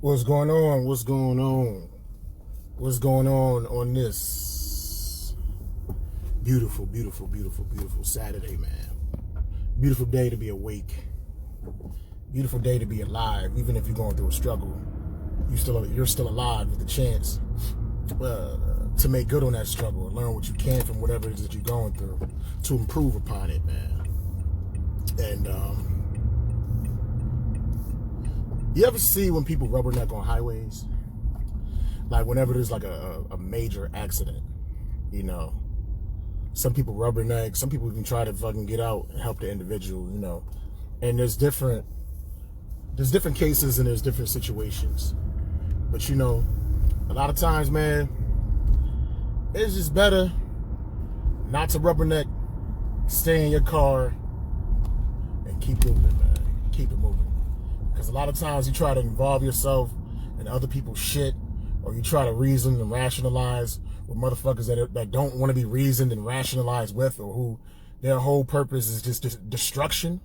What's going on? What's going on? What's going on this beautiful, beautiful, beautiful, beautiful Saturday, man? Beautiful day to be awake. Beautiful day to be alive. Even if you're going through a struggle, you're still alive with the chance to make good on that struggle and learn what you can from whatever it is that you're going through to improve upon it, man. And you ever see when people rubberneck on highways? Like whenever there's like a major accident, you know, some people rubberneck, some people even try to fucking get out and help the individual, you know. And there's different cases and there's different situations. But you know, a lot of times, man, it's just better not to rubberneck, stay in your car, and keep moving, man. Keep it moving. Because a lot of times you try to involve yourself in other people's shit, or you try to reason and rationalize with motherfuckers that don't want to be reasoned and rationalized with, or who their whole purpose is just destruction.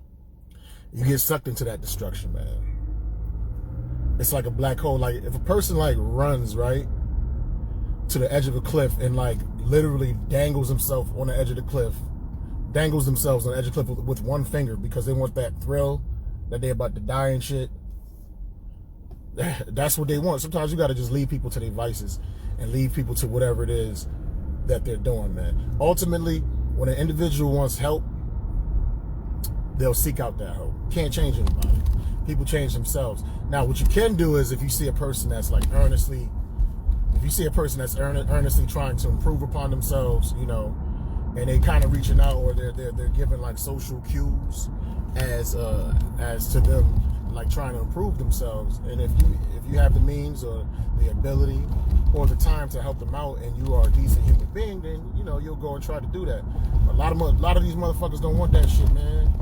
You get sucked into that destruction, man. It's like a black hole. Like if a person like runs right to the edge of a cliff and like literally dangles themselves on the edge of the cliff, dangles themselves on the edge of the cliff with one finger because they want that thrill that they're about to die and shit. That's what they want. Sometimes you got to just leave people to their vices and leave people to whatever it is that they're doing, man. Ultimately, when an individual wants help, they'll seek out that help. Can't change anybody. People change themselves. Now, what you can do is if you see a person that's like earnestly trying to improve upon themselves, you know, and they kind of reaching out, or they're giving like social cues as to them like trying to improve themselves. And if you have the means or the ability or the time to help them out, and you are a decent human being, then you know you'll go and try to do that. A lot of these motherfuckers don't want that shit, man.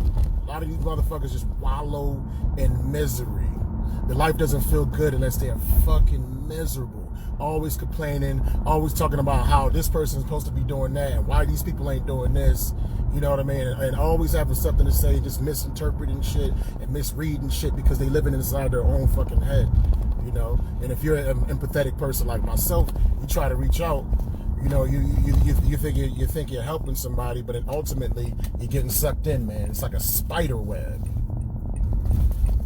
A lot of these motherfuckers just wallow in misery. Their life doesn't feel good unless they're fucking miserable. Always complaining, always talking about how this person's supposed to be doing that and why these people ain't doing this. You know what I mean? And always having something to say, just misinterpreting shit and misreading shit because they living inside their own fucking head. You know? And if you're an empathetic person like myself, you try to reach out. You know, you think you're helping somebody, but then ultimately you're getting sucked in, man. It's like a spider web.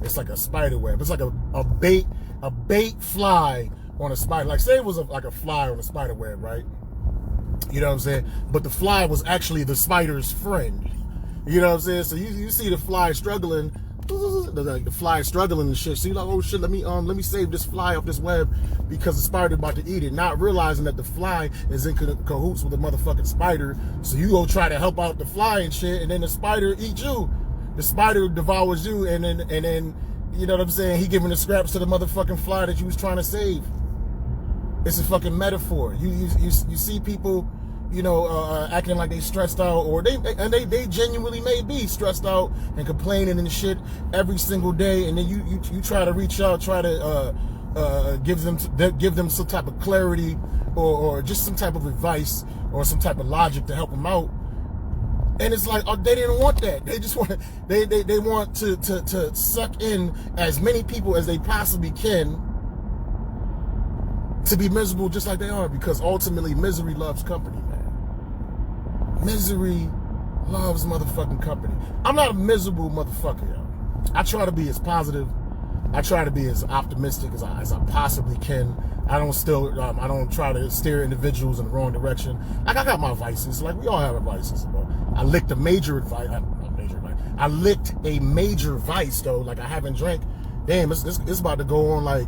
It's like a spider web. It's like a bait fly on a spider. Like say it was like a fly on a spider web, right? You know what I'm saying? But the fly was actually the spider's friend. You know what I'm saying? So you see the fly struggling, the fly struggling and shit. So you're like, oh shit, let me save this fly off this web because the spider about to eat it. Not realizing that the fly is in cahoots with the motherfucking spider. So you go try to help out the fly and shit, and then the spider eats you. The spider devours you, and then you know what I'm saying? He giving the scraps to the motherfucking fly that you was trying to save. It's a fucking metaphor. You see people, you know, acting like they stressed out, or they genuinely may be stressed out and complaining and shit every single day, and then you try to reach out, try to give them some type of clarity or just some type of advice or some type of logic to help them out. And it's like, oh, they didn't want that. They just want they want to suck in as many people as they possibly can to be miserable just like they are, because ultimately misery loves company, man. Misery loves motherfucking company. I'm not a miserable motherfucker, yo. I try to be as positive. I try to be as optimistic as I possibly can. I don't try to steer individuals in the wrong direction. Like I got my vices. Like we all have our vices. But I licked a major vice. I licked a major vice though. Like I haven't drank. Damn, it's about to go on like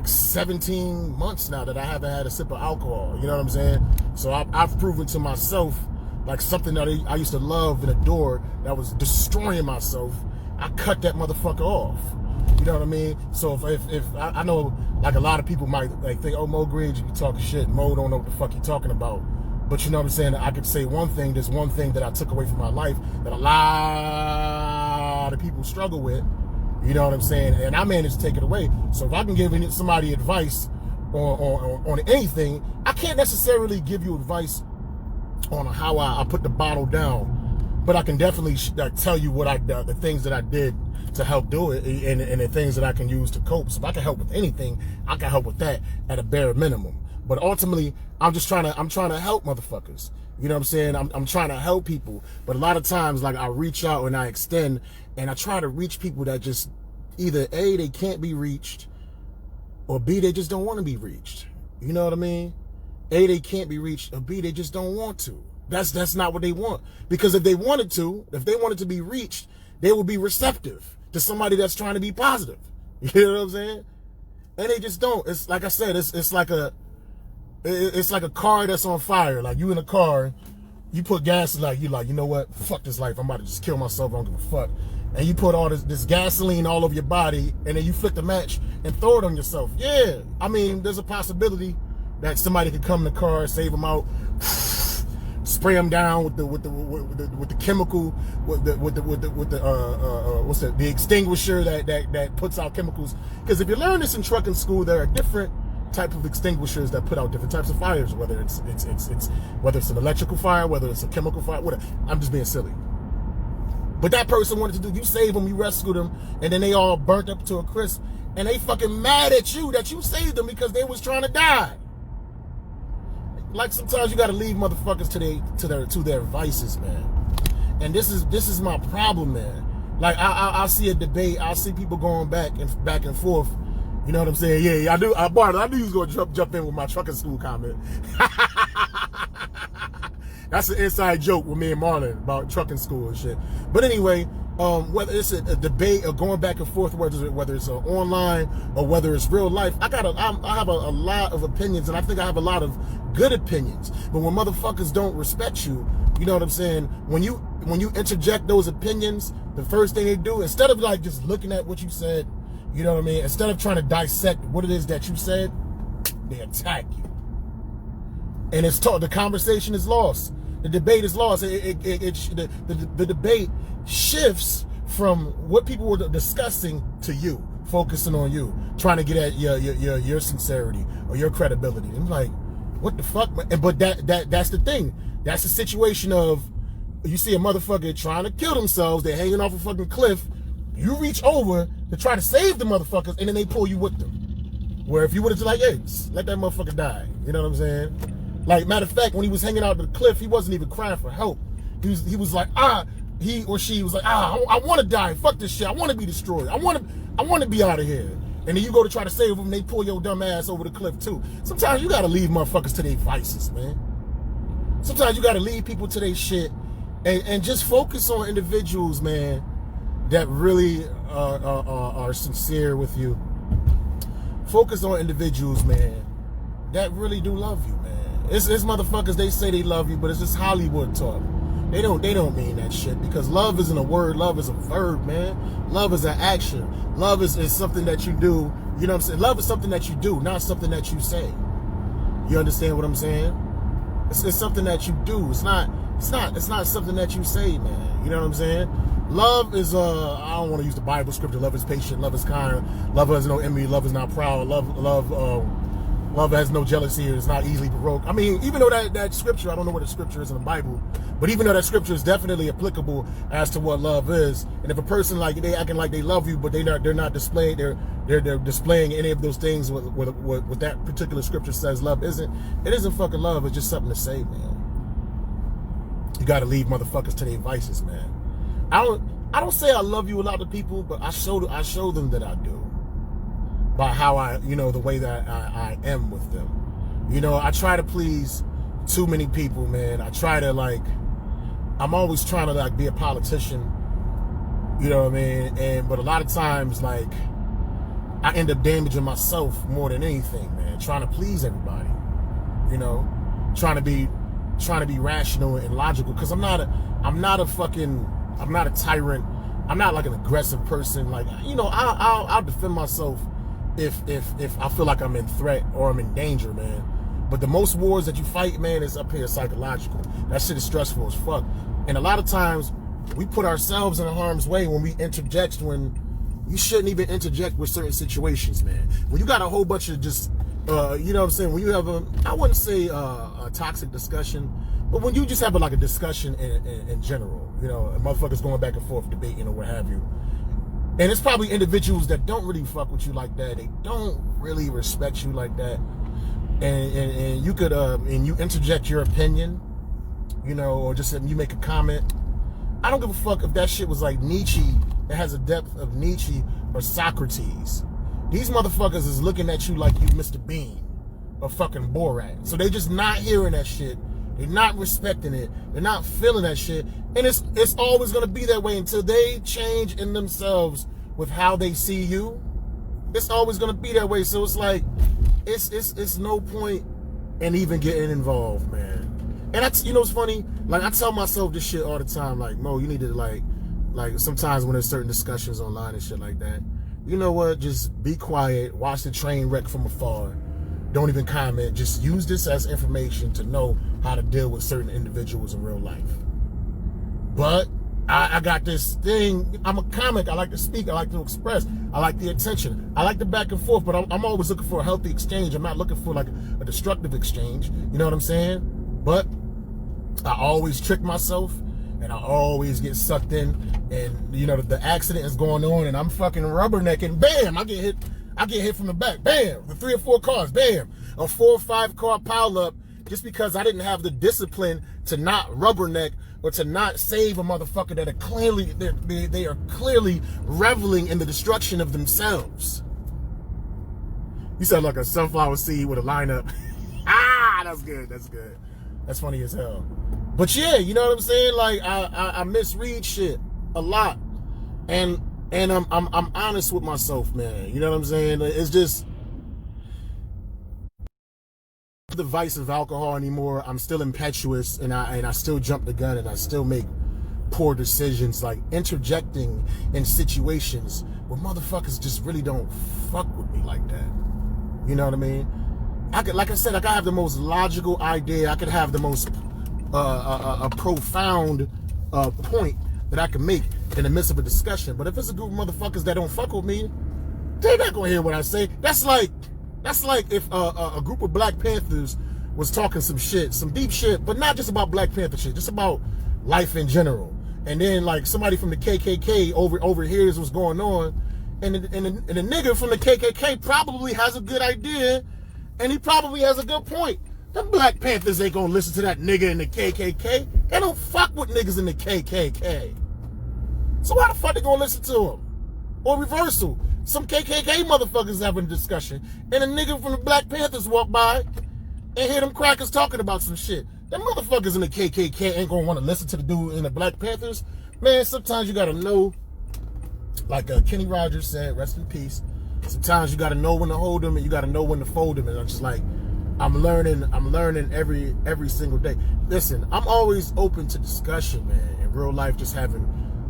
17 months now that I haven't had a sip of alcohol. You know what I'm saying? So I've proven to myself like something that I used to love and adore that was destroying myself. I cut that motherfucker off. You know what I mean? So if I know like a lot of people might like think, oh, Mo Green, you be talking shit. Mo don't know what the fuck you talking about. But you know what I'm saying? I could say one thing. There's one thing that I took away from my life that a lot of people struggle with. You know what I'm saying? And I managed to take it away. So if I can give somebody advice on anything, I can't necessarily give you advice on how I put the bottle down. But I can definitely tell you what the things that I did to help do it, and the things that I can use to cope. So if I can help with anything, I can help with that at a bare minimum. But ultimately, I'm trying to help motherfuckers. You know what I'm saying? I'm trying to help people. But a lot of times, like, I reach out and I extend, and I try to reach people that just either A, they can't be reached, or B, they just don't want to be reached. You know what I mean? A, they can't be reached, or B, they just don't want to. That's not what they want. Because if they wanted to be reached, they would be receptive to somebody that's trying to be positive. You know what I'm saying? And they just don't. It's like I said, it's like a car that's on fire. Like, you in a car, you put gas, like, you know what? Fuck this life. I'm about to just kill myself. I don't give a fuck. And you put all this gasoline all over your body, and then you flick the match and throw it on yourself. Yeah. I mean, there's a possibility that somebody could come in the car, save them out, spray them down with the chemical, the extinguisher that puts out chemicals. Because if you learn this in trucking school, there are different type of extinguishers that put out different types of fires, whether it's an electrical fire, whether it's a chemical fire, whatever. I'm just being silly. But that person wanted to do, you save them, you rescue them, and then they all burnt up to a crisp, and they fucking mad at you that you saved them because they was trying to die. Like, sometimes you gotta leave motherfuckers to their vices, man. And this is my problem, man. Like, I see a debate, I see people going back and forth. You know what I'm saying? Yeah, I do. Barton, I knew you was gonna jump in with my trucking school comment. That's an inside joke with me and Marlon about trucking school and shit. But anyway, whether it's a debate or going back and forth, whether it's online or whether it's real life, I have a lot of opinions, and I think I have a lot of good opinions. But when motherfuckers don't respect you, you know what I'm saying? When you interject those opinions, the first thing they do, instead of like just looking at what you said, you know what I mean? Instead of trying to dissect what it is that you said, they attack you. And the conversation is lost. The debate is lost. The debate shifts from what people were discussing to you, focusing on you, trying to get at your sincerity or your credibility. And like, what the fuck? But that's the thing. That's the situation of, you see a motherfucker trying to kill themselves, they're hanging off a fucking cliff, you reach over to try to save the motherfuckers, and then they pull you with them. Where if you would have just like, hey, let that motherfucker die. You know what I'm saying? Like, matter of fact, when he was hanging out on the cliff, he wasn't even crying for help. He was like, he or she was like, I want to die. Fuck this shit. I want to be destroyed. I want to be out of here. And then you go to try to save them, and they pull your dumb ass over the cliff too. Sometimes you gotta leave motherfuckers to their vices, man. Sometimes you gotta leave people to their shit, and just focus on individuals, man, that really are sincere with you. Focus on individuals, man, that really do love you, man. It's motherfuckers, they say they love you, but it's just Hollywood talk. They don't mean that shit, because love isn't a word, love is a verb, man. Love is an action. Love is something that you do, you know what I'm saying? Love is something that you do, not something that you say. You understand what I'm saying? It's something that you do. It's not something that you say, man. You know what I'm saying? Love is I don't want to use the Bible scripture. Love is patient, love is kind, love has no envy, love is not proud, love has no jealousy, it's not easily provoked. I mean, even though that scripture, I don't know what the scripture is in the Bible, but even though that scripture is definitely applicable as to what love is, and if a person, like, they acting like they love you, but they're not displaying, they're displaying any of those things what that particular scripture says love isn't, it isn't fucking love, it's just something to say, man. You gotta leave motherfuckers to their vices, man. I don't say I love you a lot of people, but I show them that I do. By how the way that I am with them. You know, I try to please too many people, man. I try to, like, I'm always trying to, like, be a politician. You know what I mean? But a lot of times, like, I end up damaging myself more than anything, man. Trying to please everybody. You know, trying to be rational and logical. Because I'm not a tyrant. I'm not like an aggressive person. Like, you know, I'll defend myself if I feel like I'm in threat or I'm in danger, man. But the most wars that you fight, man, is up here psychological. That shit is stressful as fuck. And a lot of times we put ourselves in harm's way when we interject, when you shouldn't even interject with certain situations, man. When you got a whole bunch of just you know what I'm saying, when you have I wouldn't say a toxic discussion, But when you just have like a discussion in general, you know, motherfuckers going back and forth debating or what have you, and it's probably individuals that don't really fuck with you like that. They don't really respect you like that. And you could and you interject your opinion, you know, or just you make a comment. I don't give a fuck if that shit was like Nietzsche, that has a depth of Nietzsche, or Socrates. These motherfuckers is looking at you like you Mr. Bean or fucking Borat. So they just not hearing that shit. They're not respecting it. They're not feeling that shit. And it's always gonna be that way until they change in themselves with how they see you. It's always gonna be that way. So it's like it's no point in even getting involved, man. And you know what's funny? Like, I tell myself this shit all the time, like, Mo, you need to like sometimes when there's certain discussions online and shit like that, you know what? Just be quiet, watch the train wreck from afar. Don't even comment. Just use this as information to know how to deal with certain individuals in real life. But I got this thing. I'm a comic. I like to speak. I like to express. I like the attention. I like the back and forth, but I'm always looking for a healthy exchange. I'm not looking for like a destructive exchange. You know what I'm saying? But I always trick myself, and I always get sucked in, and you know the accident is going on, and I'm fucking rubbernecking. Bam! I get hit from the back. Bam! The 3 or 4 cars. Bam! A 4 or 5 car pileup just because I didn't have the discipline to not rubberneck or to not save a motherfucker that are clearly they are clearly reveling in the destruction of themselves. You sound like a sunflower seed with a lineup. That's good. That's good. That's funny as hell. But yeah, you know what I'm saying? Like I misread shit a lot, and I'm honest with myself, man. You know what I'm saying? It's just the vice of alcohol anymore. I'm still impetuous, and I still jump the gun, and I still make poor decisions, like interjecting in situations where motherfuckers just really don't fuck with me like that. You know what I mean? Like I said, I could have the most logical idea. I could have the most a profound point that I can make in the midst of a discussion. But if it's a group of motherfuckers that don't fuck with me, they're not gonna hear what I say. That's like if a group of Black Panthers was talking some shit, some deep shit, but not just about Black Panther shit, just about life in general. And then like somebody from the KKK overhears what's going on, and the nigga from the KKK probably has a good idea. And he probably has a good point. The Black Panthers ain't gonna listen to that nigga in the KKK. They don't fuck with niggas in the KKK. So why the fuck they gonna listen to him? Or reversal. Some KKK motherfuckers having a discussion, and a nigga from the Black Panthers walk by and hear them crackers talking about some shit. Them motherfuckers in the KKK ain't gonna want to listen to the dude in the Black Panthers. Man, sometimes you gotta know, like Kenny Rogers said, rest in peace. Sometimes you gotta know when to hold them, and you gotta know when to fold them. And I'm just like, I'm learning every single day. Listen, I'm always open to discussion, man. In real life, just having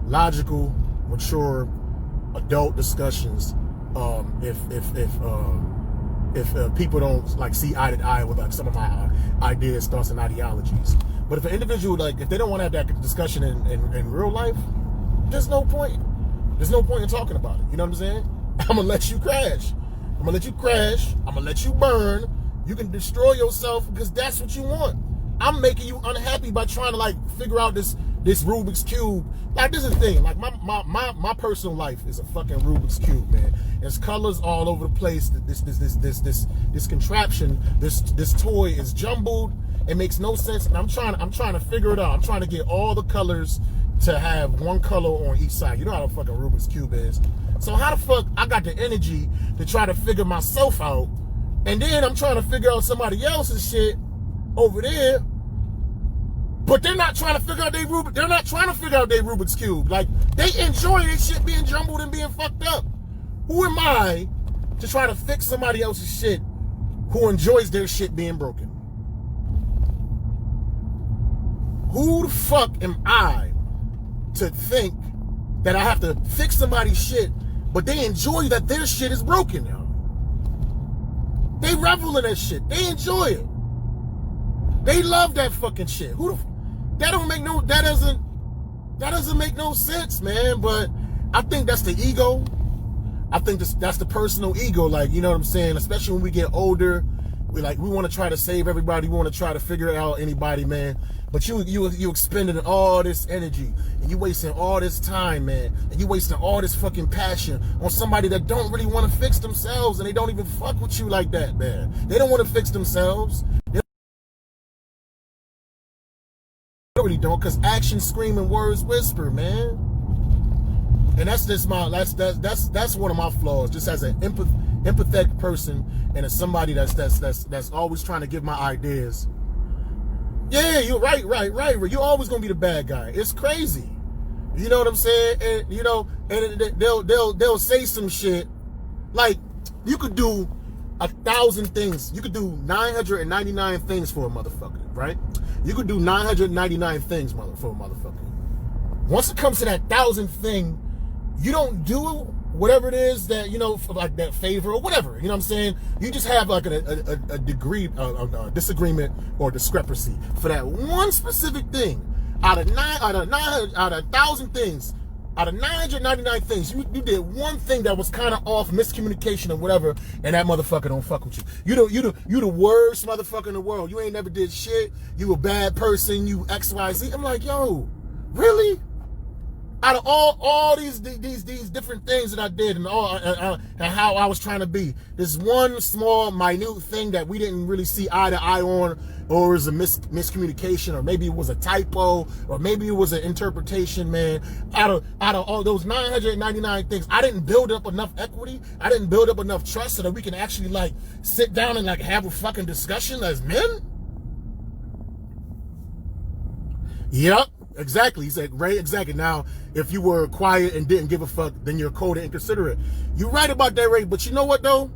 logical, mature, adult discussions. If people don't like see eye to eye with like some of my ideas, thoughts, and ideologies. But if an individual, like, if they don't want to have that discussion in real life, there's no point. There's no point in talking about it. You know what I'm saying? I'm gonna let you crash. I'm gonna let you crash. I'm gonna let you burn. You can destroy yourself because that's what you want. I'm making you unhappy by trying to like figure out this Rubik's Cube. Like, this is the thing. Like, my personal life is a fucking Rubik's Cube, man. There's colors all over the place. This contraption, this toy is jumbled. It makes no sense, and I'm trying to figure it out. I'm trying to get all the colors to have one color on each side. You know how the fucking Rubik's Cube is. So how the fuck I got the energy to try to figure myself out, and then I'm trying to figure out somebody else's shit over there, but they're not trying to figure out their Rubik's Cube. Like, they enjoy their shit being jumbled and being fucked up. Who am I to try to fix somebody else's shit who enjoys their shit being broken? Who the fuck am I to think that I have to fix somebody's shit, but they enjoy that their shit is broken, yo? They revel in that shit. They enjoy it. They love that fucking shit. That doesn't make no sense, man. But I think that's the ego. I think that's the personal ego. Like, you know what I'm saying? Especially when we get older, we want to try to save everybody. We want to try to figure out anybody, man. But you expending all this energy and you wasting all this time, man, and you wasting all this fucking passion on somebody that don't really want to fix themselves, and they don't even fuck with you like that, man. They don't want to fix themselves. They really don't, because actions scream and words whisper, man. And that's just that's one of my flaws, just as an empathetic person and as somebody that's always trying to give my ideas. Yeah, you're right. You're always gonna be the bad guy. It's crazy. You know what I'm saying? And you know, and they'll say some shit like, you could do 1,000 things. You could do 999 things for a motherfucker, right? You could do 999 things for a motherfucker. Once it comes to that 1,000th thing, you don't do whatever it is that, you know, for like that favor or whatever. You know what I'm saying? You just have like a degree of disagreement or discrepancy for that one specific thing. Out of 1,000 things, out of 999 things, you did one thing that was kind of off, miscommunication or whatever, and that motherfucker don't fuck with you. You the worst motherfucker in the world. You ain't never did shit. You a bad person. You XYZ. I'm like, yo, really? Out of all these different things that I did and how I was trying to be, this one small minute thing that we didn't really see eye to eye on, or it was a miscommunication, or maybe it was a typo, or maybe it was an interpretation, man. Out of all those 999 things, I didn't build up enough equity. I didn't build up enough trust so that we can actually like sit down and like have a fucking discussion as men. Yep. Exactly. He said, Ray, exactly. Now, if you were quiet and didn't give a fuck, then you're cold and inconsiderate. You're right about that, Ray. But you know what, though?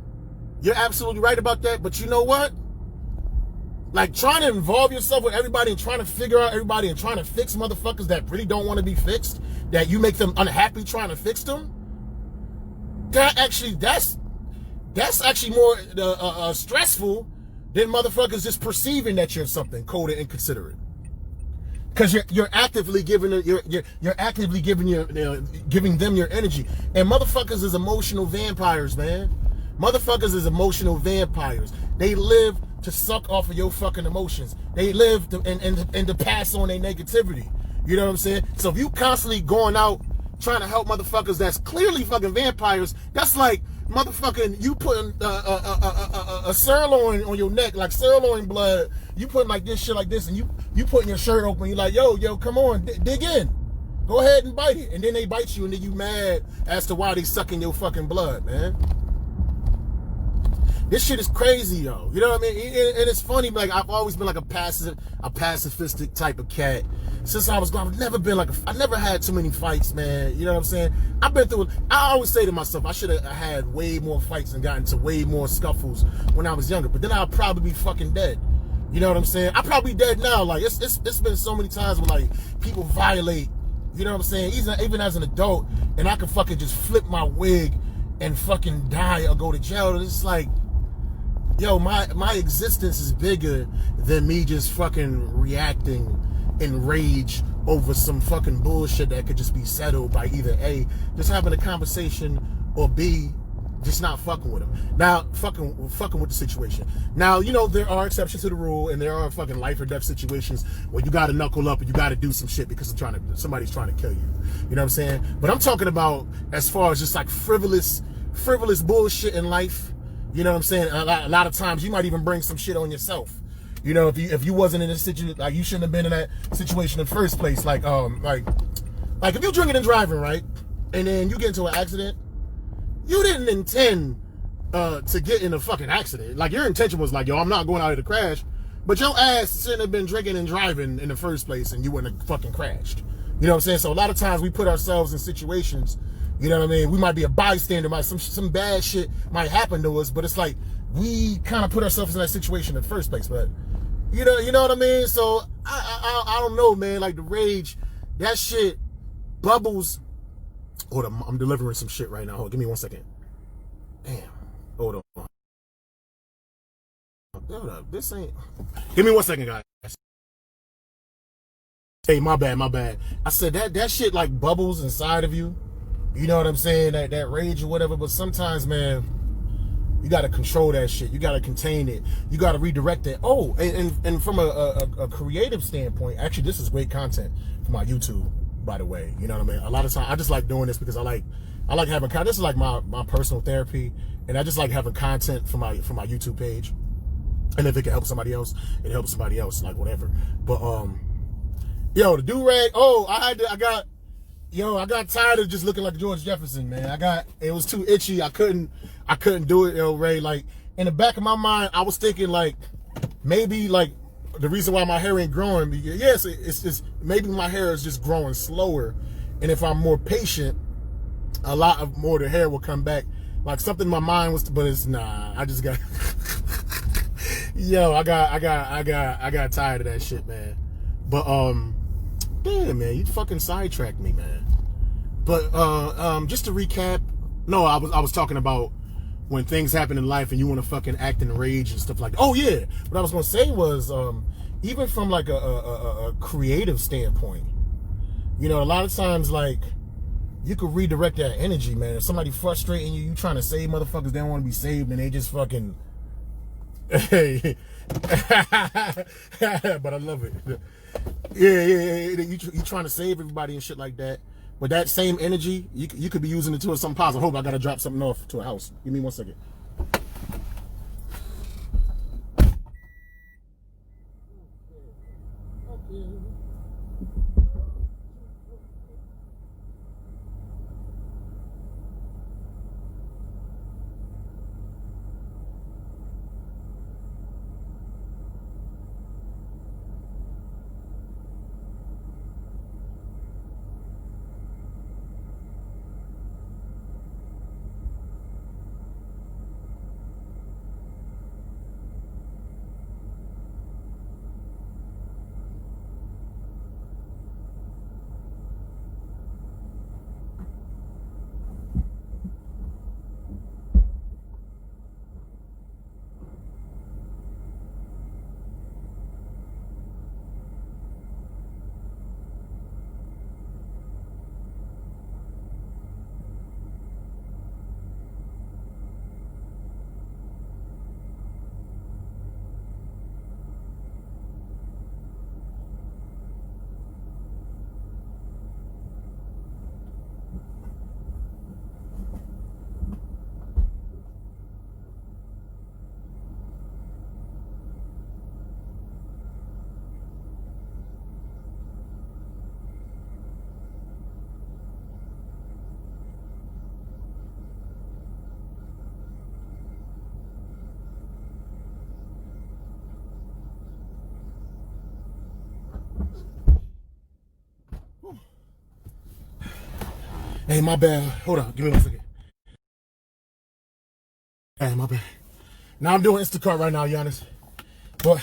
You're absolutely right about that. But you know what? Like, trying to involve yourself with everybody and trying to figure out everybody and trying to fix motherfuckers that really don't want to be fixed, that you make them unhappy trying to fix them, that's actually more stressful than motherfuckers just perceiving that you're something cold and inconsiderate. Because you're actively giving them your energy. And motherfuckers is emotional vampires, man. Motherfuckers is emotional vampires. They live to suck off of your fucking emotions. They live to and to pass on their negativity. You know what I'm saying? So if you constantly going out trying to help motherfuckers that's clearly fucking vampires, that's like motherfucking you putting a sirloin on your neck, like sirloin blood. You putting like this shit like this, and you putting your shirt open. You're like, yo, come on, dig in. Go ahead and bite it. And then they bite you, and then you mad as to why they sucking your fucking blood, man. This shit is crazy, yo. You know what I mean? And it's funny, like, I've always been like a pacifistic type of cat. Since I was gone, I never had too many fights, man. You know what I'm saying? I always say to myself, I should have had way more fights and gotten to way more scuffles when I was younger. But then I'll probably be fucking dead. You know what I'm saying? I'm probably dead now. Like, it's been so many times where, like, people violate, you know what I'm saying? Even as an adult, and I can fucking just flip my wig and fucking die or go to jail. And it's like, yo, my existence is bigger than me just fucking reacting in rage over some fucking bullshit that could just be settled by either A, just having a conversation, or B, just not fucking with them. Now, fucking with the situation. Now, you know, there are exceptions to the rule, and there are fucking life or death situations where you gotta knuckle up and you gotta do some shit because somebody's trying to kill you. You know what I'm saying? But I'm talking about as far as just like frivolous bullshit in life. You know what I'm saying? A lot of times you might even bring some shit on yourself. You know, if you wasn't in this situation, like, you shouldn't have been in that situation in the first place. Like if you're drinking and driving, right, and then you get into an accident, you didn't intend to get in a fucking accident. Like, your intention was like, yo, I'm not going out here to crash, but your ass shouldn't have been drinking and driving in the first place, and you wouldn't have fucking crashed. You know what I'm saying? So a lot of times we put ourselves in situations, you know what I mean? We might be a bystander, some bad shit might happen to us, but it's like we kind of put ourselves in that situation in the first place. But you know what I mean? So I don't know, man. Like, the rage, that shit bubbles. Hold on, I'm delivering some shit right now. Hold on, give me 1 second. Damn. Hold on. Hold up. This ain't. Give me 1 second, guys. Hey, my bad. I said that shit like bubbles inside of you. You know what I'm saying? That rage or whatever. But sometimes, man, You got to control that shit. You got to contain it. You got to redirect it. Oh, and from a creative standpoint, actually, this is great content for my YouTube, by the way. You know what I mean? A lot of times, I just like doing this because I like having content. This is like my personal therapy, and I just like having content for my YouTube page. And if it can help somebody else, it helps somebody else, like whatever. But yo, the do-rag. Oh, I got tired of just looking like George Jefferson, man. It was too itchy. I couldn't do it, yo, Ray. Like in the back of my mind, I was thinking like maybe like the reason why my hair ain't growing, because yes, it's just maybe my hair is just growing slower, and if I'm more patient, a lot of more of the hair will come back. Like something in my mind was, but it's nah. I just got. Yo, I got tired of that shit, man. But damn, man, you fucking sidetracked me, man. But just to recap, no, I was talking about when things happen in life and you want to fucking act in rage and stuff like that. Oh yeah, what I was gonna say was even from like a creative standpoint, you know, a lot of times like you could redirect that energy, man. If somebody frustrating you, you trying to save motherfuckers, they don't want to be saved, and they just fucking. Hey, but I love it. Yeah. You trying to save everybody and shit like that. But that same energy, you could be using it to something positive. Hold on, I gotta drop something off to a house. Give me 1 second. Okay. Hey, my bad. Hold on. Give me 1 second. Hey, my bad. Now I'm doing Instacart right now, Giannis. But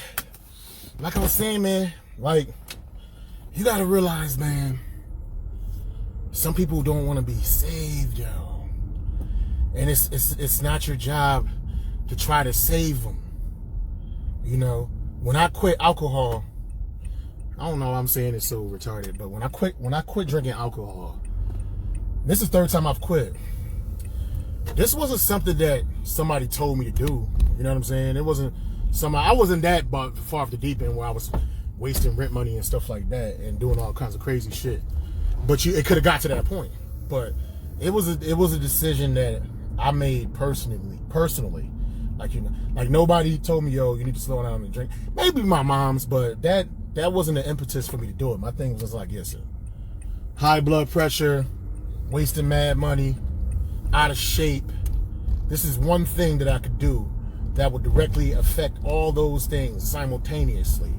like I was saying, man, like you gotta realize, man, some people don't want to be saved, yo. And it's not your job to try to save them. You know, when I quit alcohol, I don't know why I'm saying it's so retarded, but when I quit drinking alcohol, this is the third time I've quit. This wasn't something that somebody told me to do. You know what I'm saying? It wasn't somebody. I wasn't that far off the deep end where I was wasting rent money and stuff like that and doing all kinds of crazy shit. But it could have got to that point. But it was a decision that I made personally. Like, you know, like nobody told me, yo, you need to slow down and drink. Maybe my mom's, but that wasn't the impetus for me to do it. My thing was like, yes, sir. High blood pressure, wasting mad money, out of shape. This is one thing that I could do that would directly affect all those things simultaneously.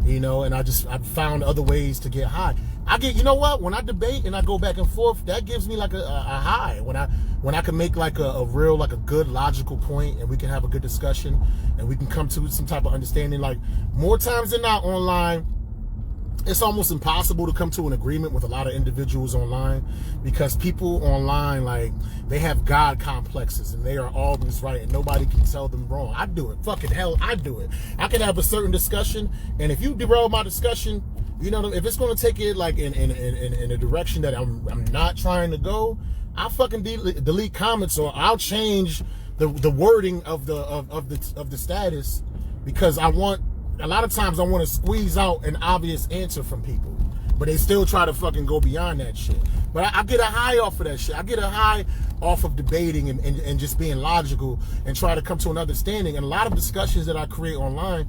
You know, and I found other ways to get high. You know what? When I debate and I go back and forth, that gives me like a high. When I can make like a real, like a good logical point, and we can have a good discussion, and we can come to some type of understanding. Like more times than not online, it's almost impossible to come to an agreement with a lot of individuals online, because people online, like, they have God complexes and they are always right and nobody can tell them wrong. I do it. Fucking hell, I do it. I can have a certain discussion, and if you derail my discussion, you know, if it's going to take it like in a direction that I'm not trying to go, I'll fucking delete comments, or I'll change the wording of the status, because a lot of times I want to squeeze out an obvious answer from people, but they still try to fucking go beyond that shit. But I get a high off of that shit. I get a high off of debating and just being logical and try to come to an understanding. And a lot of discussions that I create online,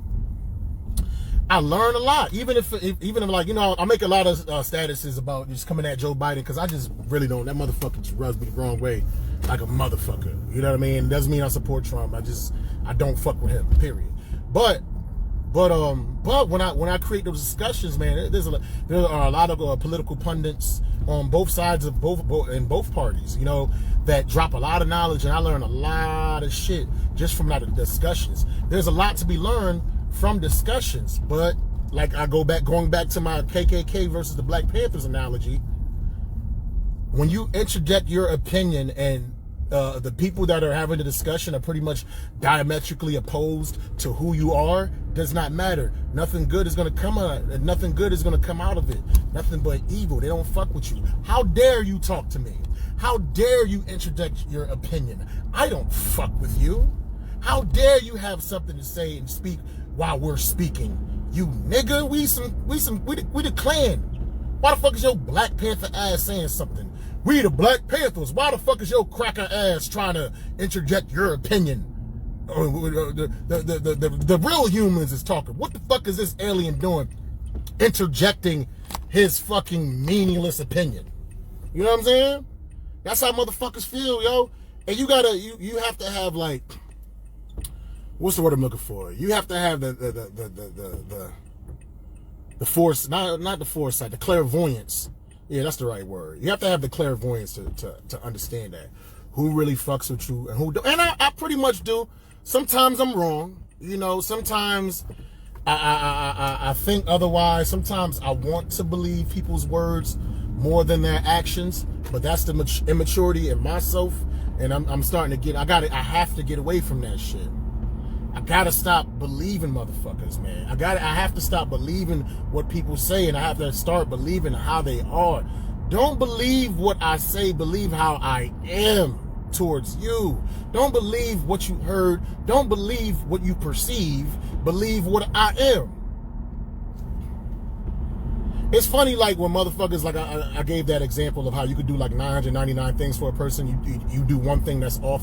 I learn a lot. Even if like, you know, I make a lot of statuses about just coming at Joe Biden, because I just really don't. That motherfucker just rubs me the wrong way like a motherfucker. You know what I mean? Doesn't mean I support Trump. I don't fuck with him, period. But when I create those discussions, man, there are a lot of political pundits on both sides of both parties, you know, that drop a lot of knowledge, and I learn a lot of shit just from that discussions. There's a lot to be learned from discussions, but like going back to my KKK versus the Black Panthers analogy, when you interject your opinion and the people that are having the discussion are pretty much diametrically opposed to who you are, does not matter. Nothing good is going to come out. Nothing good is going to come out of it. Nothing but evil. They don't fuck with you. How dare you talk to me? How dare you interject your opinion? I don't fuck with you. How dare you have something to say and speak while we're speaking? You nigga, we the Klan. Why the fuck is your Black Panther ass saying something? We the Black Panthers. Why the fuck is your cracker ass trying to interject your opinion? The real humans is talking. What the fuck is this alien doing? Interjecting his fucking meaningless opinion. You know what I'm saying? That's how motherfuckers feel, yo. And you have to have, like, what's the word I'm looking for? You have to have the force, not the foresight, the clairvoyance. Yeah, that's the right word. You have to have the clairvoyance to understand that. Who really fucks with you and who don't. And I pretty much do. Sometimes I'm wrong. You know, sometimes I think otherwise. Sometimes I want to believe people's words more than their actions. But that's the immaturity in myself. And I'm starting to I have to get away from that shit. I gotta stop believing motherfuckers, man. I have to stop believing what people say, and I have to start believing how they are. Don't believe what I say, believe how I am towards you. Don't believe what you heard. Don't believe what you perceive. Believe what I am. It's funny, like, when motherfuckers, like, I gave that example of how you could do like 999 things for a person. You do one thing that's off,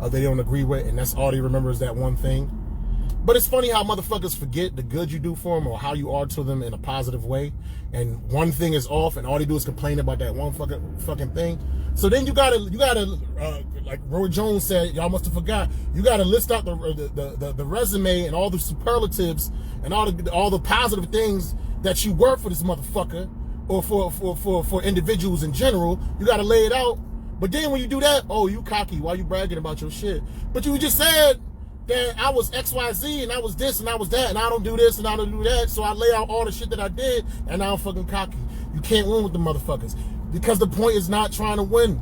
they don't agree with, and that's all they remember is that one thing. But it's funny how motherfuckers forget the good you do for them or how you are to them in a positive way. And one thing is off, and all they do is complain about that one fucking thing. So then you gotta like Roy Jones said, y'all must have forgot. You gotta list out the resume and all the superlatives and all the positive things that you were for this motherfucker, or for individuals in general. You gotta lay it out. But then when you do that, oh, you cocky. Why you bragging about your shit? But you just said that I was XYZ and I was this and I was that and I don't do this and I don't do that. So I lay out all the shit that I did and now I'm fucking cocky. You can't win with the motherfuckers, because the point is not trying to win.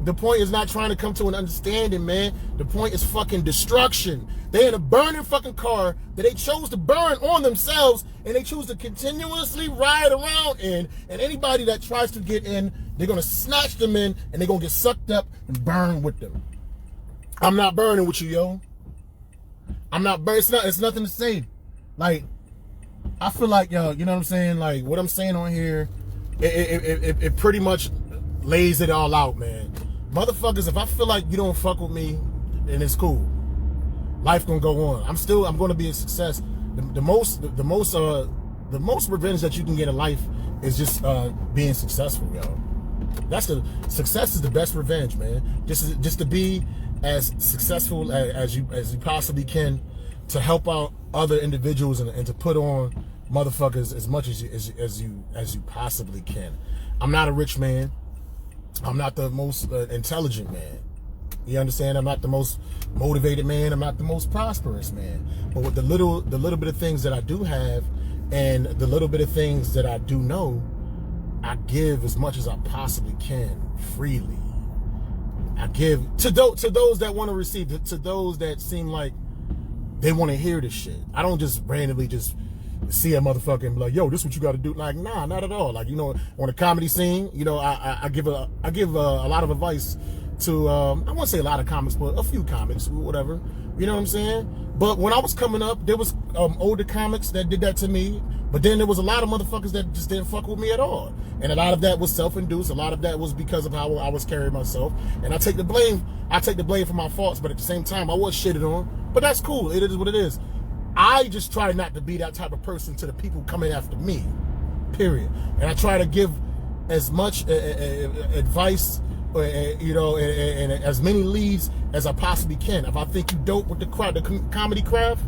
The point is not trying to come to an understanding, man. The point is fucking destruction. They in a burning fucking car that they chose to burn on themselves, and they choose to continuously ride around in, and anybody that tries to get in, they're gonna snatch them in and they're gonna get sucked up and burn with them. I'm not burning with you, yo. I'm not burning. It's nothing to say. Like, I feel like, yo, you know what I'm saying? Like, what I'm saying on here, it pretty much lays it all out, man. Motherfuckers, if I feel like you don't fuck with me, then it's cool. Life gonna go on. I'm gonna be a success. The most revenge that you can get in life is just being successful, yo. Success is the best revenge, man. Just to be as successful as you possibly can, to help out other individuals and to put on motherfuckers as much as you possibly can. I'm not a rich man. I'm not the most intelligent man. You understand? I'm not the most motivated man. I'm not the most prosperous man. But with the little bit of things that I do have, and the little bit of things that I do know, I give as much as I possibly can, freely. I give to those that want to receive, to those that seem like they want to hear this shit. I don't just randomly just see a motherfucker and be like, yo, this is what you got to do. Like, nah, not at all. Like, you know, on a comedy scene, you know, I give a lot of advice to I won't say a lot of comics, but a few comics, whatever. You know what I'm saying? But when I was coming up, there was older comics that did that to me. But then there was a lot of motherfuckers that just didn't fuck with me at all. And a lot of that was self-induced. A lot of that was because of how I was carrying myself. And I take the blame. I take the blame for my faults. But at the same time, I was shitted on. But that's cool. It is what it is. I just try not to be that type of person to the people coming after me. Period. And I try to give as much advice, you know, and as many leads as I possibly can. If I think you dope with the comedy craft,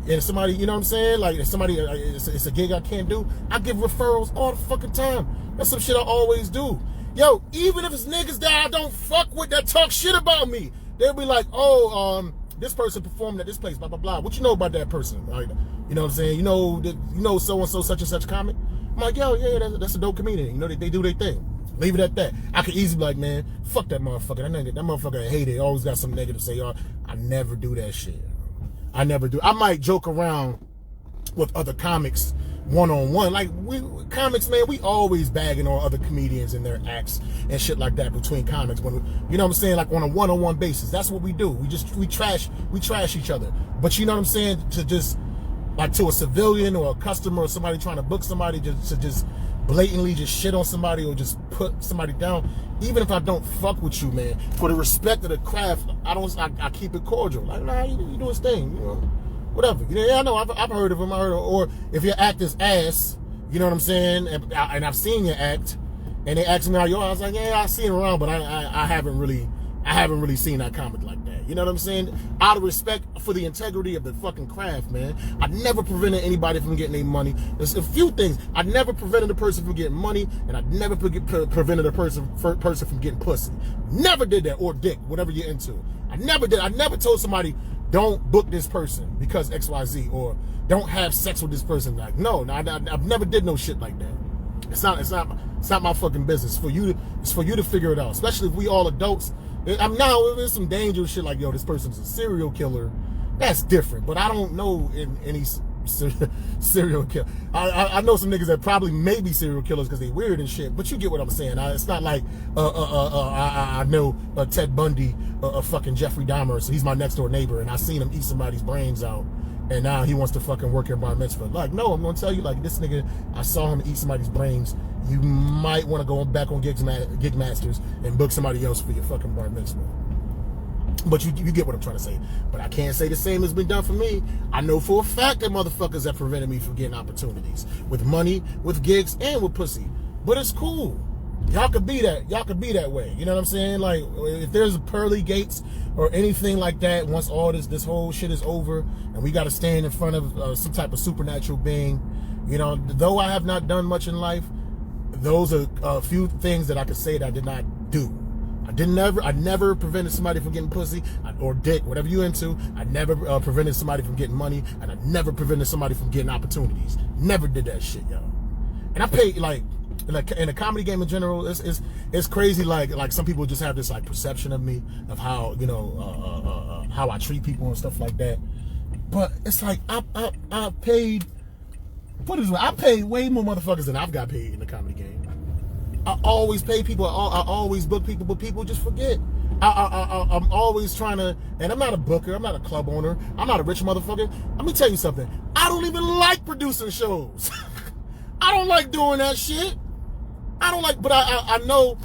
and somebody, you know what I'm saying? Like, if somebody, it's a gig I can't do, I give referrals all the fucking time. That's some shit I always do. Yo, even if it's niggas that I don't fuck with that talk shit about me, they'll be like, oh, this person performed at this place, blah, blah, blah. What you know about that person? Like, you know what I'm saying? You know so-and-so, such and such comic? I'm like, yo, yeah, that's a dope comedian. You know, they do their thing. Leave it at that. I could easily be like, man, fuck that motherfucker. That motherfucker I hate it. Always got something negative to say. I never do that shit. I never do. I might joke around with other comics one-on-one. Like, comics, man, we always bagging on other comedians and their acts and shit like that between comics. When you know what I'm saying? Like, on a one-on-one basis. That's what we do. We trash each other. But you know what I'm saying? To just, like, to a civilian or a customer or somebody trying to book somebody, just blatantly just shit on somebody or just put somebody down, even if I don't fuck with you, man, for the respect of the craft, I keep it cordial. Like, nah, you do his thing, you know, whatever. Yeah, I know, I've heard of him, or if your act is ass, you know what I'm saying, and I've seen your act, and they asked me how you are, I was like, yeah, I see him around, but I haven't really seen that comic like that. You know what I'm saying? Out of respect for the integrity of the fucking craft, man. I never prevented anybody from getting their money. There's a few things. I never prevented a person from getting money, and I never prevented a person from getting pussy. Never did that, or dick, whatever you're into. I never did. I never told somebody, don't book this person because XYZ, or don't have sex with this person. Like, no, I've never did no shit like that. It's not my fucking business. It's for you to figure it out. Especially if we all adults. Now, if there's some dangerous shit like, yo, this person's a serial killer, that's different. But I don't know any serial killer. I know some niggas that probably may be serial killers because they weird and shit. But you get what I'm saying. It's not like I know Ted Bundy, fucking Jeffrey Dahmer, so he's my next door neighbor, and I seen him eat somebody's brains out, and now he wants to fucking work at bar mitzvah. Like, no, I'm gonna tell you, like, this nigga, I saw him eat somebody's brains. You might want to go back on Gig Masters and book somebody else for your fucking bar mitzvah. But you get what I'm trying to say. But I can't say the same has been done for me. I know for a fact that motherfuckers have prevented me from getting opportunities with money, with gigs, and with pussy. But it's cool. Y'all could be that. Y'all could be that way. You know what I'm saying? Like, if there's pearly gates or anything like that, once all this whole shit is over, and we got to stand in front of some type of supernatural being, you know, though I have not done much in life, those are a few things that I could say that I did not do. I never prevented somebody from getting pussy or dick, whatever you into. I never prevented somebody from getting money, and I never prevented somebody from getting opportunities. Never did that shit, yo. And I pay, like in the comedy game in general, it's crazy. Like some people just have this like perception of me, of how, you know, how I treat people and stuff like that. But it's like I paid. I paid way more motherfuckers than I've got paid in the comedy game. I always pay people. I always book people, but people just forget. I'm always trying to, and I'm not a booker. I'm not a club owner. I'm not a rich motherfucker. Let me tell you something. I don't even like producing shows. I don't like doing that shit. I don't like, but I know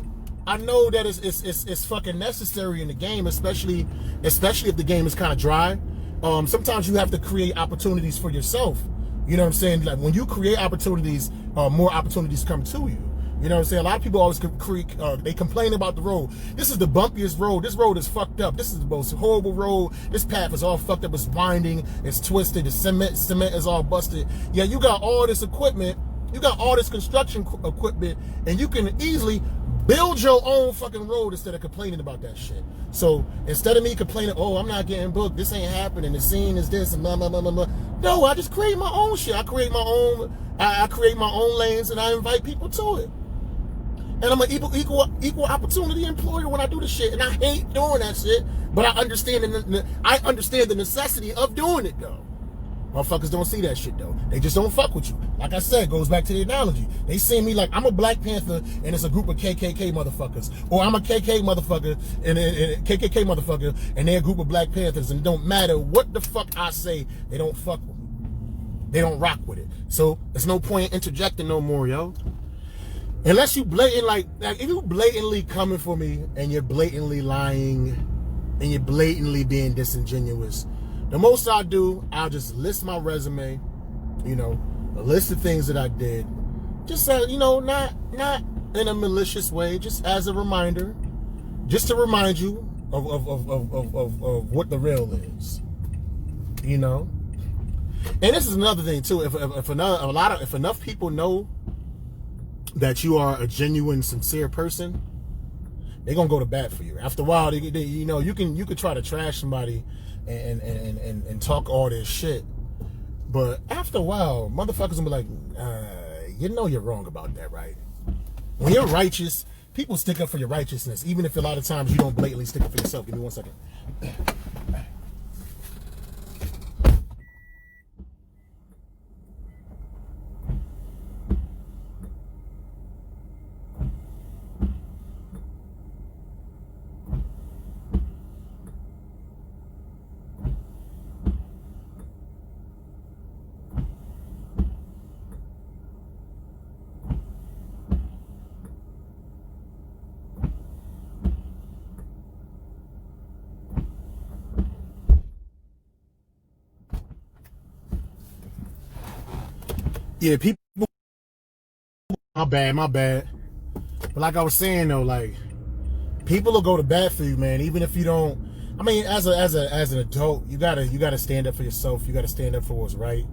that it's fucking necessary in the game, especially if the game is kind of dry. Sometimes you have to create opportunities for yourself. You know what I'm saying? Like, when you create opportunities, more opportunities come to you. You know what I'm saying? A lot of people always they complain about the road. This is the bumpiest road. This road is fucked up. This is the most horrible road. This path is all fucked up. It's winding. It's twisted. The cement is all busted. Yeah, you got all this equipment. You got all this construction equipment, and you can easily build your own fucking road instead of complaining about that shit. So instead of me complaining, oh, I'm not getting booked, this ain't happening, the scene is this, and blah, blah, blah, blah, blah. No, I just create my own shit. I create my own lanes, and I invite people to it. And I'm an equal opportunity employer when I do the shit. And I hate doing that shit, but I understand the necessity of doing it, though. Motherfuckers don't see that shit though. They just don't fuck with you. Like I said, goes back to the analogy. They see me like I'm a Black Panther and it's a group of KKK motherfuckers, or I'm a KK motherfucker and KKK motherfucker and they're a group of Black Panthers, and it don't matter what the fuck I say, they don't fuck with me. They don't rock with it. So there's no point in interjecting no more, yo. Unless you blatant, like if you blatantly coming for me and you're blatantly lying and you're blatantly being disingenuous, the most I'll do, I'll just list my resume, you know, a list of things that I did, just you know, not in a malicious way, just as a reminder, just to remind you of what the real is, you know. And this is another thing too. If enough people know that you are a genuine, sincere person, they're gonna go to bat for you. After a while, you know, you can try to trash somebody and talk all this shit, but after a while, motherfuckers gonna be like, you know, you're wrong about that, right? When you're righteous, people stick up for your righteousness, even if a lot of times you don't blatantly stick up for yourself. Give me 1 second. Yeah, people, my bad. But like I was saying though, like, people will go to bat for you, man, even if you don't. I mean, as an adult, you gotta stand up for yourself. You gotta stand up for what's right.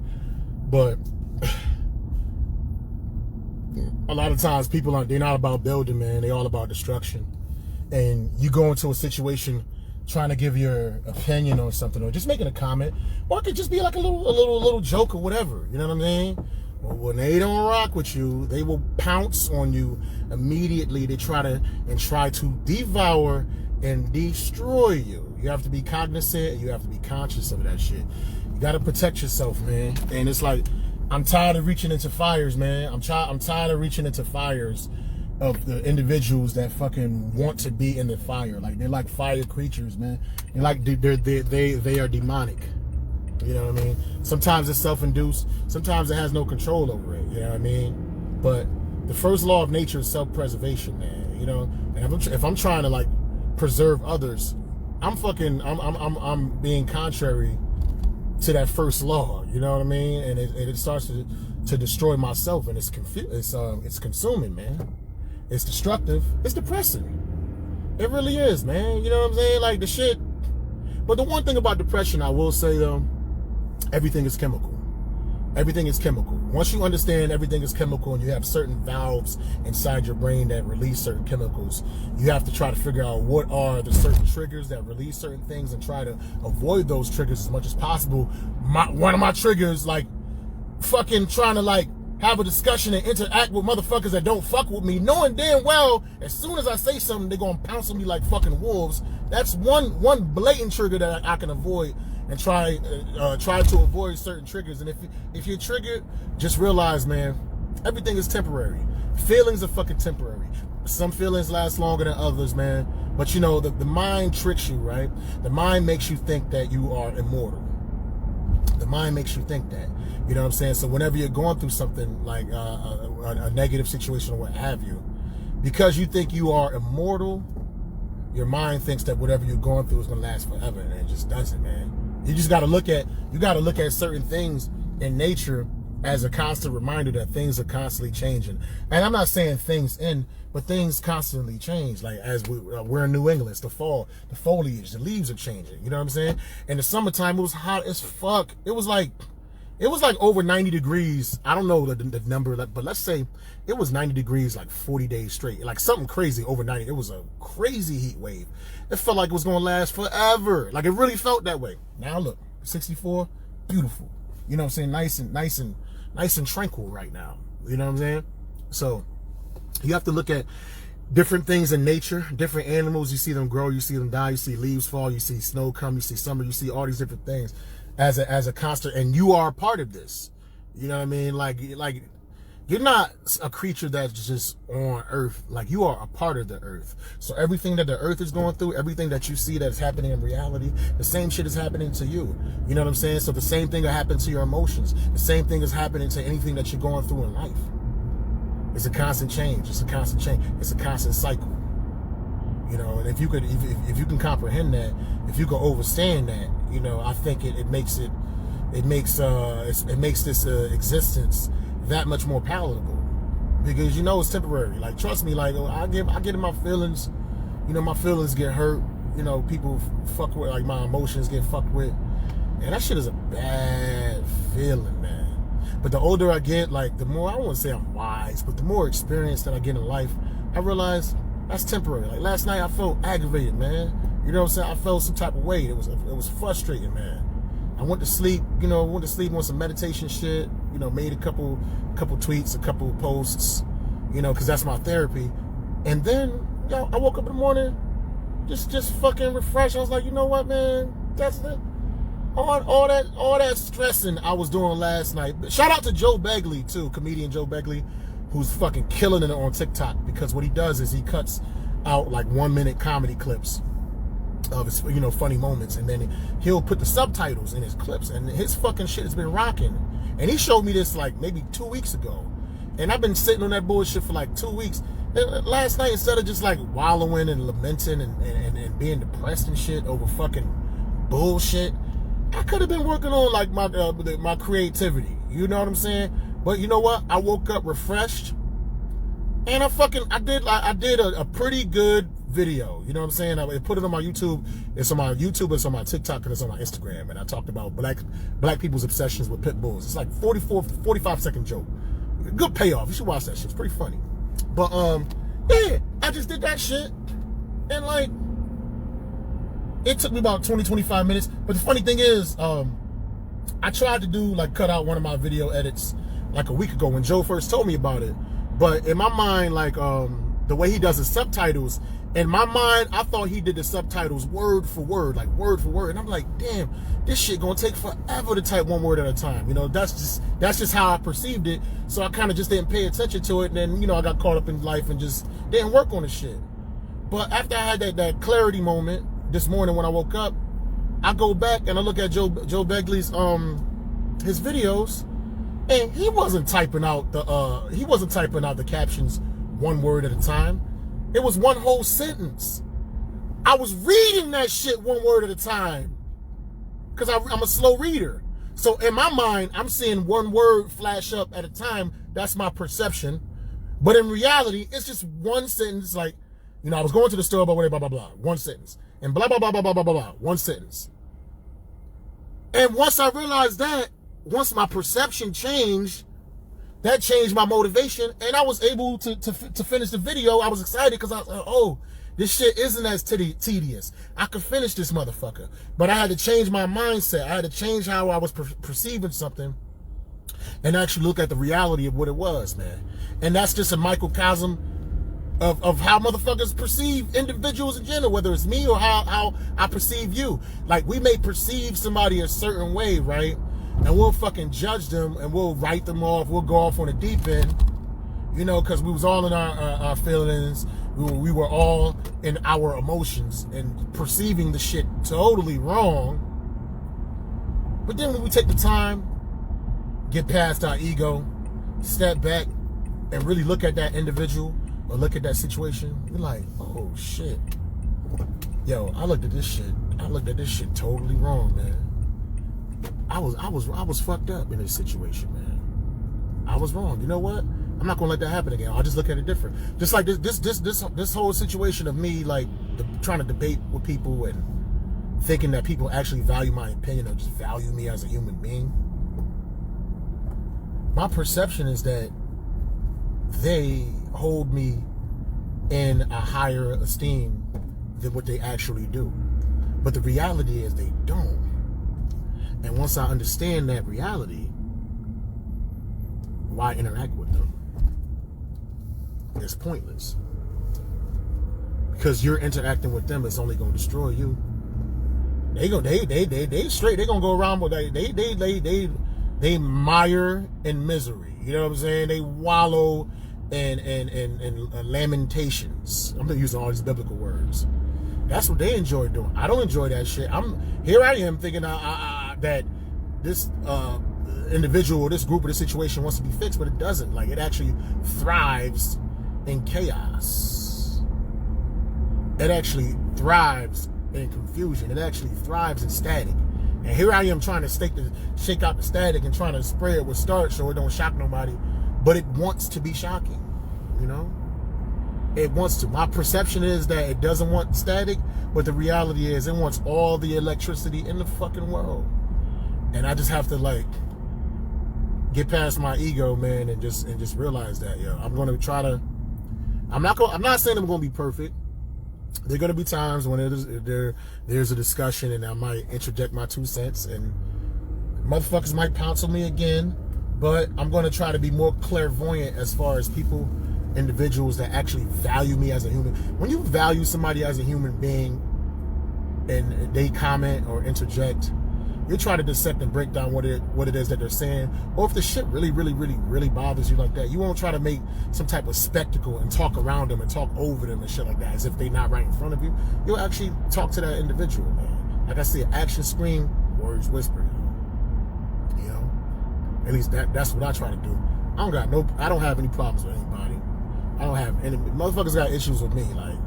But a lot of times people they're not about building, man. They're all about destruction. And you go into a situation trying to give your opinion on something or just making a comment, or it could just be like a little joke or whatever. You know what I mean? But when they don't rock with you, they will pounce on you immediately. They try to devour and destroy you. You have to be cognizant and you have to be conscious of that shit. You got to protect yourself, man. And it's like, I'm tired of reaching into fires, man. I'm tired of reaching into fires of the individuals that fucking want to be in the fire. Like, they're like fire creatures, man. They're like, they are demonic. You know what I mean? Sometimes it's self-induced. Sometimes it has no control over it. You know what I mean? But the first law of nature is self-preservation, man. You know, and if I'm trying to like preserve others, I'm being contrary to that first law. You know what I mean? And it starts to destroy myself, and it's consuming, man. It's destructive. It's depressing. It really is, man. You know what I'm saying? Like the shit. But the one thing about depression, I will say though, everything is chemical. Everything is chemical. Once you understand everything is chemical and you have certain valves inside your brain that release certain chemicals, you have to try to figure out what are the certain triggers that release certain things and try to avoid those triggers as much as possible. One of my triggers, like fucking trying to like have a discussion and interact with motherfuckers that don't fuck with me, knowing damn well as soon as I say something, they're gonna pounce on me like fucking wolves. That's one blatant trigger that I can avoid, and try to avoid certain triggers. And if you're triggered, just realize, man, everything is temporary. Feelings are fucking temporary. Some feelings last longer than others, man. But you know, the mind tricks you, right? The mind makes you think that you are immortal. The mind makes you think that. You know what I'm saying? So whenever you're going through something like a negative situation or what have you, because you think you are immortal, your mind thinks that whatever you're going through is going to last forever, and it just doesn't, man. You just got to look at certain things in nature as a constant reminder that things are constantly changing. And I'm not saying things end, but things constantly change. Like as we're in New England, it's the fall, the foliage, the leaves are changing. You know what I'm saying? In the summertime, it was hot as fuck. It was like over 90 degrees. I don't know the number, but let's say it was 90 degrees like 40 days straight. Like something crazy over 90. It was a crazy heat wave. It felt like it was going to last forever. Like it really felt that way. Now look, 64, beautiful. You know what I'm saying? Nice and tranquil right now. You know what I'm saying? So you have to look at different things in nature, different animals. You see them grow, you see them die, you see leaves fall, you see snow come, you see summer, you see all these different things. as a constant, and you are a part of this. You know what I mean? Like you're not a creature that's just on Earth. Like, you are a part of the Earth. So everything that the Earth is going through, everything that you see that's happening in reality, the same shit is happening to you. You know what I'm saying? So the same thing will happen to your emotions. The same thing is happening to anything that you're going through in life. It's a constant change. It's a constant change. It's a constant cycle. You know, and if you can comprehend that, if you can understand that, you know, I think it makes this existence that much more palatable, because you know it's temporary. Like, trust me, like I get in my feelings, you know, my feelings get hurt, you know, people fuck with, like, my emotions get fucked with, and that shit is a bad feeling, man. But the older I get, like, the more, I don't want to say I'm wise, but the more experience that I get in life, I realize that's temporary. Like, last night I felt aggravated, man. You know what I'm saying? I felt some type of way. It was frustrating, man. I went to sleep, you know, on some meditation shit, you know, made a couple tweets, a couple posts, you know, because that's my therapy. And then, you know, I woke up in the morning, just fucking refreshed. I was like, you know what, man, that's it. All that stressing I was doing last night. Shout out to Joe Begley too, comedian Joe Begley, who's fucking killing it on TikTok, because what he does is he cuts out like 1-minute comedy clips of his, you know, funny moments, and then he'll put the subtitles in his clips, and his fucking shit has been rocking. And he showed me this like maybe 2 weeks ago, and I've been sitting on that bullshit for like 2 weeks. And last night, instead of just like wallowing and lamenting and being depressed and shit over fucking bullshit, I could have been working on like my creativity. You know what I'm saying? But you know what? I woke up refreshed, and I did a pretty good video. You know what I'm saying? I put it on my YouTube. It's on my YouTube, it's on my TikTok, and it's on my Instagram. And I talked about black people's obsessions with pit bulls. It's like 45-second joke. Good payoff. You should watch that shit. It's pretty funny. But yeah, I just did that shit, and like, it took me about 20-25 minutes. But the funny thing is, I tried to cut out one of my video edits like a week ago when Joe first told me about it. But in my mind, like, the way he does his subtitles, in my mind, I thought he did the subtitles word for word. And I'm like, damn, this shit gonna take forever to type one word at a time. You know, that's just how I perceived it. So I kind of just didn't pay attention to it. And then, you know, I got caught up in life and just didn't work on the shit. But after I had that clarity moment this morning when I woke up, I go back and I look at Joe Begley's his videos, and he wasn't typing out the captions one word at a time. It was one whole sentence. I was reading that shit one word at a time, because I'm a slow reader. So in my mind, I'm seeing one word flash up at a time. That's my perception. But in reality, it's just one sentence. Like, you know, I was going to the store, blah, blah, blah, blah, blah, one sentence. And blah, blah, blah, blah, blah, blah, blah, blah, one sentence. And once I realized that, once my perception changed, that changed my motivation, and I was able to finish the video. I was excited because I was like, oh, this shit isn't as tedious. I could finish this motherfucker. But I had to change my mindset. I had to change how I was perceiving something and actually look at the reality of what it was, man. And that's just a microcosm of how motherfuckers perceive individuals in general, whether it's me or how I perceive you. Like, we may perceive somebody a certain way, right? And we'll fucking judge them, and we'll write them off. We'll go off on the deep end, you know, because we was all in our feelings. We were all in our emotions and perceiving the shit totally wrong. But then when we take the time, get past our ego, step back, and really look at that individual or look at that situation, we're like, oh shit. Yo, I looked at this shit totally wrong, man. I was fucked up in this situation, man. I was wrong. You know what? I'm not gonna let that happen again. I'll just look at it different. Just like this whole situation of me, like, trying to debate with people and thinking that people actually value my opinion or just value me as a human being. My perception is that they hold me in a higher esteem than what they actually do. But the reality is they don't. And once I understand that reality, why interact with them? It's pointless. Because you're interacting with them, it's only going to destroy you. They straight. They gonna go around with they mire in misery. You know what I'm saying? They wallow in lamentations. I'm using all these biblical words. That's what they enjoy doing. I don't enjoy that shit. Here I am thinking that this individual, this group, or this situation wants to be fixed, but it doesn't. Like, it actually thrives in chaos. It actually thrives in confusion. It actually thrives in static. And here I am trying to shake out the static and trying to spray it with starch so it don't shock nobody. But it wants to be shocking, you know? It wants to. My perception is that it doesn't want static, but the reality is it wants all the electricity in the fucking world. And I just have to, like, get past my ego, man, and just realize that, yo, I'm gonna try to. I'm not saying I'm gonna be perfect. There are gonna be times when there's a discussion and I might interject my 2 cents and motherfuckers might pounce on me again. But I'm gonna try to be more clairvoyant as far as individuals that actually value me as a human. When you value somebody as a human being and they comment or interject, you try to dissect and break down what it is that they're saying. Or if the shit really bothers you like that, you won't try to make some type of spectacle and talk around them and talk over them and shit like that as if they're not right in front of you. You'll actually talk to that individual, man. Like I said, action scream, words whisper. You know? At least that's what I try to do. I don't have any problems with anybody. I don't have any motherfuckers got issues with me. Like,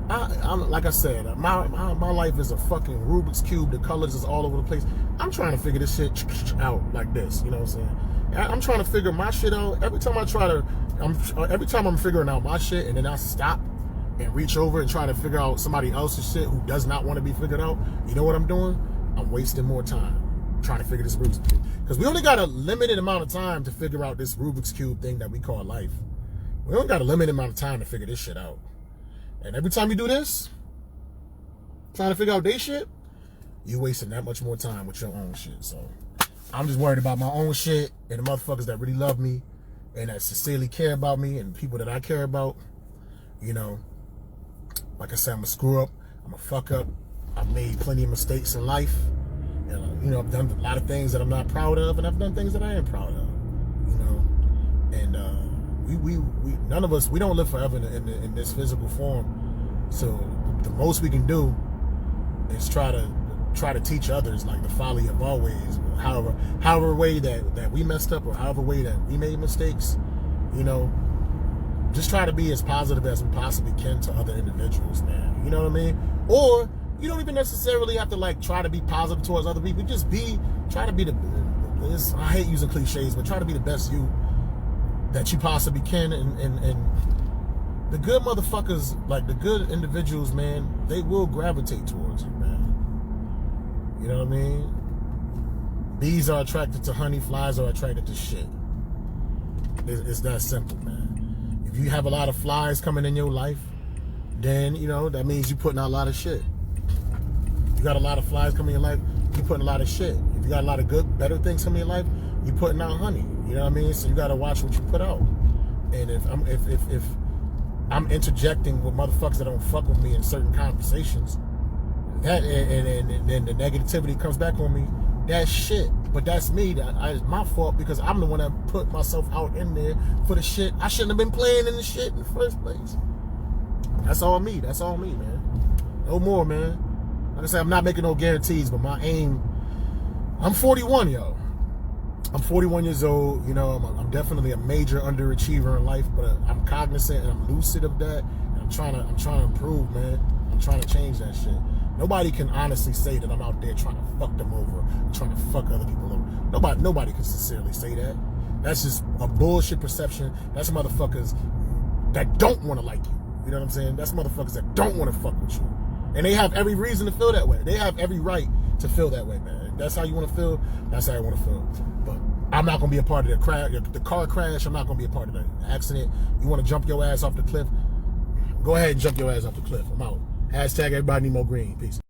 I'm like I said, my life is a fucking Rubik's Cube. The colors is all over the place. I'm trying to figure this shit out like this. You know what I'm saying? I'm trying to figure my shit out. Every time I'm figuring out my shit, and then I stop and reach over and try to figure out somebody else's shit who does not want to be figured out. You know what I'm doing? I'm wasting more time trying to figure this Rubik's Cube, because we only got a limited amount of time to figure out this Rubik's Cube thing that we call life. We only got a limited amount of time to figure this shit out. And every time you do this, trying to figure out their shit, you wasting that much more time with your own shit. So I'm just worried about my own shit and the motherfuckers that really love me and that sincerely care about me and people that I care about. You know, like I said, I'm a screw up. I'm a fuck up. I've made plenty of mistakes in life. And, you know, I've done a lot of things that I'm not proud of, and I've done things that I am proud of. You know, and we none of us, we don't live forever in this physical form. So the most we can do is try to teach others, like, the folly of our ways, however way that we messed up, or however way that we made mistakes. You know, just try to be as positive as we possibly can to other individuals, man. You know what I mean? Or you don't even necessarily have to, like, try to be positive towards other people. Just try to be I hate using cliches, but try to be the best you that you possibly can. And the good motherfuckers, like the good individuals, man, they will gravitate towards you, man. You know what I mean? Bees are attracted to honey, flies are attracted to shit. It's that simple, man. If you have a lot of flies coming in your life, then, you know, that means you're putting out a lot of shit. You got a lot of flies coming in your life, you're putting a lot of shit. If you got a lot of good, better things coming in your life, you're putting out honey. You know what I mean? So you got to watch what you put out. And if I'm interjecting with motherfuckers that don't fuck with me in certain conversations, that and then the negativity comes back on me, that's shit. But that's me. It's my fault, because I'm the one that put myself out in there for the shit. I shouldn't have been playing in the shit in the first place. That's all me. That's all me, man. No more, man. Like I said, I'm not making no guarantees, but my aim, I'm 41, yo. I'm 41 years old. You know, I'm definitely a major underachiever in life, but I'm cognizant and I'm lucid of that. And I'm trying to improve, man. I'm trying to change that shit. Nobody can honestly say that I'm out there trying to fuck them over, trying to fuck other people over. Nobody can sincerely say that. That's just a bullshit perception. That's motherfuckers that don't want to like you. You know what I'm saying? That's motherfuckers that don't want to fuck with you. And they have every reason to feel that way. They have every right to feel that way, man. If that's how you want to feel, that's how I want to feel. But I'm not going to be a part of the car crash. I'm not going to be a part of the accident. You want to jump your ass off the cliff? Go ahead and jump your ass off the cliff. I'm out. Hashtag everybody need more green. Peace.